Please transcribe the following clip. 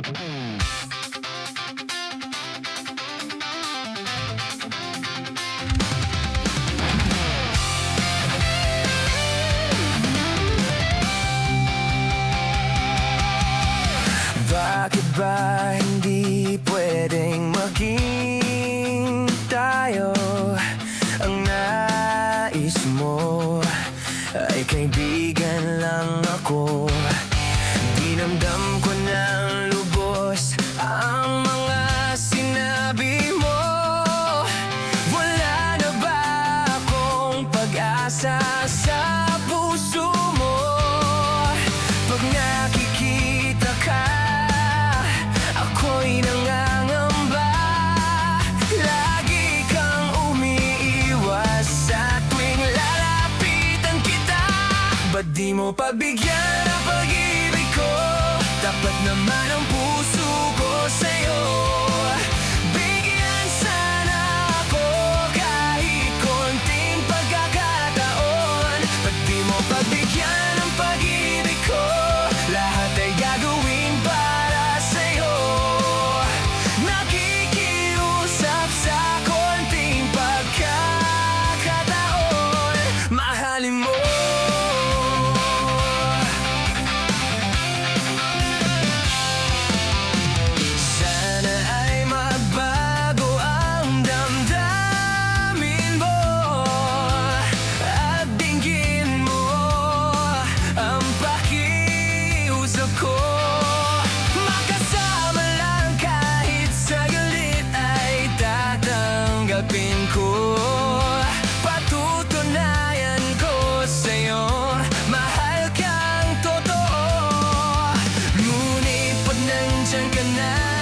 Bakit ba hindi pwedeng maging tayo? Ang nais mo ay kaibigan lang ako. Dinamdam ko ng lubos ang mga sinabi mo. Wala na ba akong pag-asa sa puso mo? Pag nakikita ka, ako'y nangangamba. Lagi kang umiiwas sa tuwing lalapitan kita. Ba't di mo pagbigyan ang pag-ibig ko? Dapat naman ang puso ko sa'yo. Bigyan sana ako kahit konting pagkakataon. Ba't di mo pagbigyan ang pag-ibig ko? Lahat ay gagawin para sa'yo. Nakikiusap sa konting pagkakataon. Mahalin mo. Sana ay magbago ang damdamin mo at dinggin mo ang pakiusap ko. Makasama lang kahit saglit ay tatanggapin ko. Patutunayan ko sa'yo, mahal kang totoo. Ngunit pag nandyan ka na,